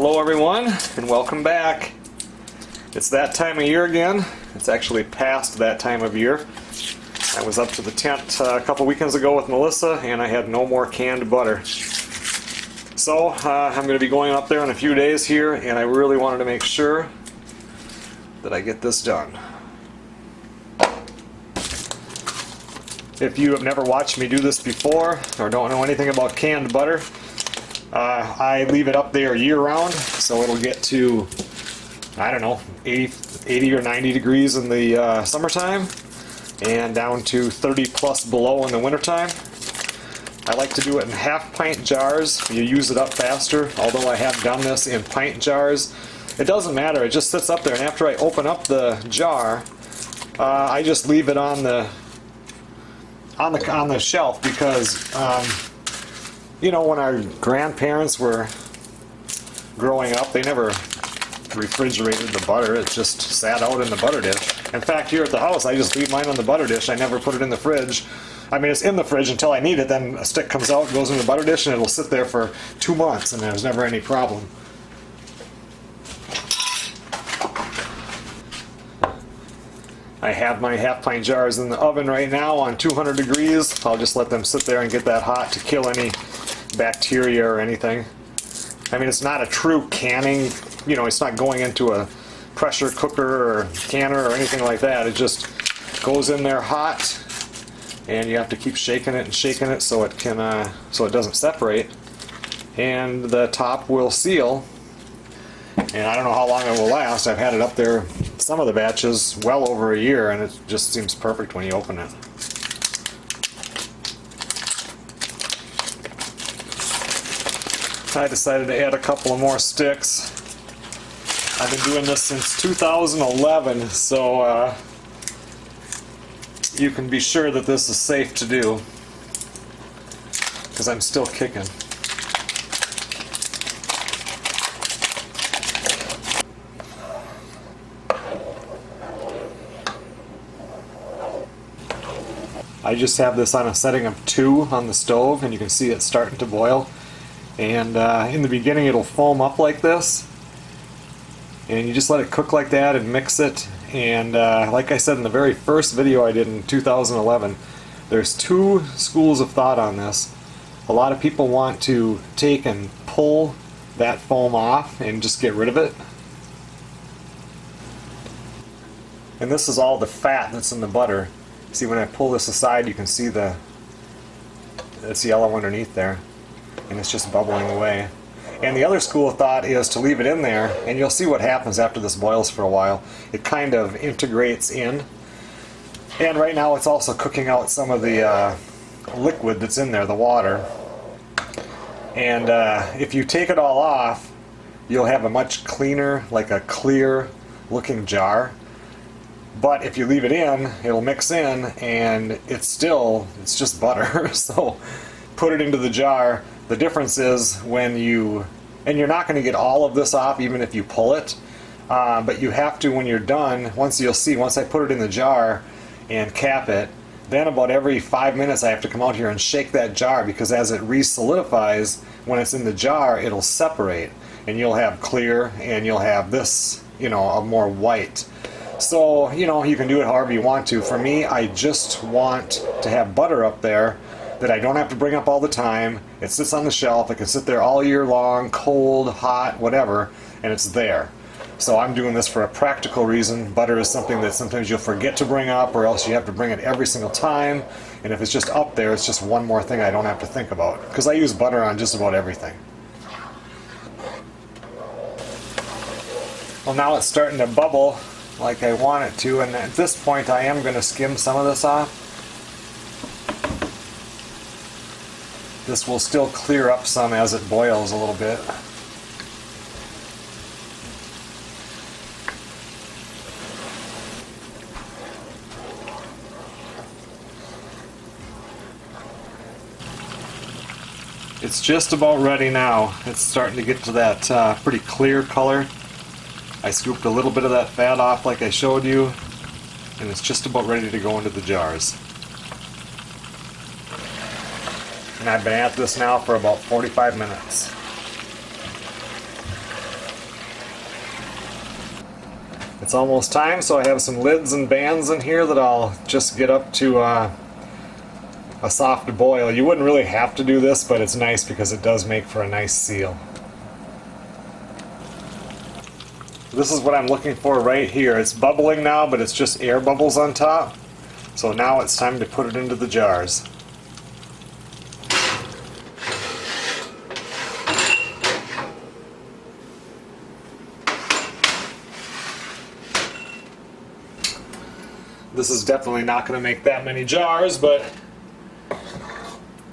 Hello everyone, and welcome back. It's that time of year again. It's actually past that time of year. I was up to the tent a couple weekends ago with Melissa, and I had no more canned butter. So I'm going to be going up there in a few days here, and I really wanted to make sure that I get this done. If you have never watched me do this before, or don't know anything about canned butter, I leave it up there year-round, so it'll get to, I don't know, 80 or 90 degrees in the summertime, and down to 30 plus below in the wintertime. I like to do it in half-pint jars. You use it up faster, although I have done this in pint jars. It doesn't matter, it just sits up there, and after I open up the jar, I just leave it on the shelf because you know, when our grandparents were growing up, they never refrigerated the butter. It just sat out in the butter dish. In fact, here at the house, I just leave mine on the butter dish. I never put it in the fridge. I mean, it's in the fridge until I need it. Then a stick comes out, goes in the butter dish, and it'll sit there for 2 months, and there's never any problem. I have my half-pint jars in the oven right now on 200 degrees. I'll just let them sit there and get that hot to kill any bacteria or anything. I mean, it's not a true canning, you know, it's not going into a pressure cooker or canner or anything like that. It just goes in there hot, and you have to keep shaking it and shaking it so it can, so it doesn't separate, and the top will seal. And I don't know how long it will last. I've had it up there, some of the batches, well over a year, and it just seems perfect when you open it. I decided to add a couple of more sticks. I've been doing this since 2011, so you can be sure that this is safe to do, because I'm still kicking. I just have this on a setting of 2 on the stove, and you can see it starting to boil. And in the beginning it'll foam up like this, and you just let it cook like that and mix it. And like I said in the very first video I did in 2011, there's 2 schools of thought on this. A lot of people want to take and pull that foam off and just get rid of it. And this is all the fat that's in the butter. See, when I pull this aside, you can see it's yellow underneath there, and it's just bubbling away. And the other school of thought is to leave it in there, and you'll see what happens after this boils for a while. It kind of integrates in, and right now it's also cooking out some of the liquid that's in there, the water. And if you take it all off, you'll have a much cleaner, like a clear looking jar. But if you leave it in, it'll mix in, and it's just butter. So put it into the jar. The difference is when you're not going to get all of this off even if you pull it, but you have to when you're done. Once I put it in the jar and cap it, then about every 5 minutes I have to come out here and shake that jar, because as it re-solidifies, when it's in the jar, it'll separate, and you'll have clear, and you'll have this, you know, a more white. So, you know, you can do it however you want to. For me, I just want to have butter up there that I don't have to bring up all the time. It sits on the shelf. It can sit there all year long, cold, hot, whatever, and it's there. So I'm doing this for a practical reason. Butter is something that sometimes you'll forget to bring up, or else you have to bring it every single time. And if it's just up there, it's just one more thing I don't have to think about, because I use butter on just about everything. Well, now it's starting to bubble like I want it to, and at this point I am going to skim some of this off. This will still clear up some as it boils a little bit. It's just about ready now. It's starting to get to that pretty clear color. I scooped a little bit of that fat off like I showed you, and it's just about ready to go into the jars. And I've been at this now for about 45 minutes. It's almost time, so I have some lids and bands in here that I'll just get up to a soft boil. You wouldn't really have to do this, but it's nice because it does make for a nice seal. This is what I'm looking for right here. It's bubbling now, but it's just air bubbles on top. So now it's time to put it into the jars. This is definitely not going to make that many jars, but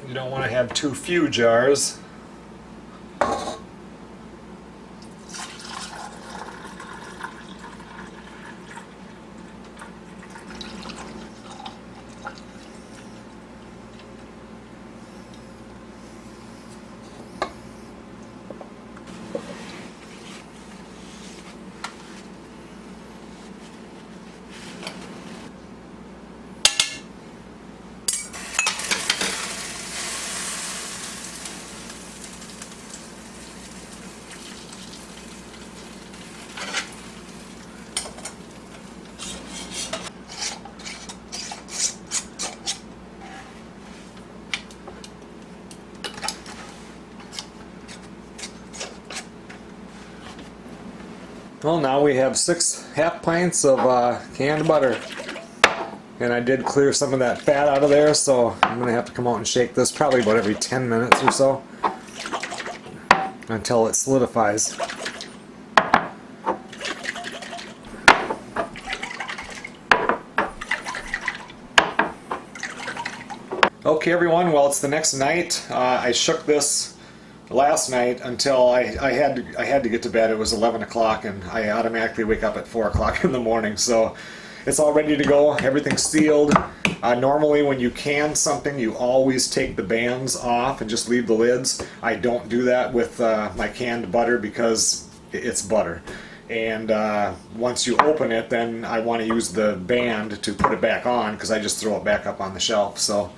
you don't want to have too few jars. Well, now we have 6 half pints of canned butter. And I did clear some of that fat out of there, so I'm going to have to come out and shake this probably about every 10 minutes or so until it solidifies. Okay everyone, well it's the next night. I shook this last night until I had to get to bed. It was 11 o'clock and I automatically wake up at 4 o'clock in the morning, so it's all ready to go. Everything's sealed. Normally when you can something, you always take the bands off and just leave the lids. I don't do that with my canned butter because it's butter, and once you open it, then I want to use the band to put it back on because I just throw it back up on the shelf. So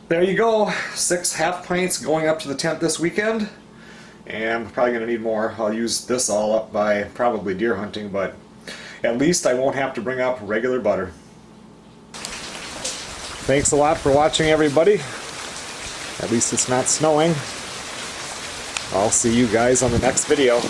there you go, 6 half pints going up to the tent this weekend, and I'm probably going to need more. I'll use this all up by probably deer hunting, but at least I won't have to bring up regular butter. Thanks a lot for watching everybody. At least it's not snowing. I'll see you guys on the next video.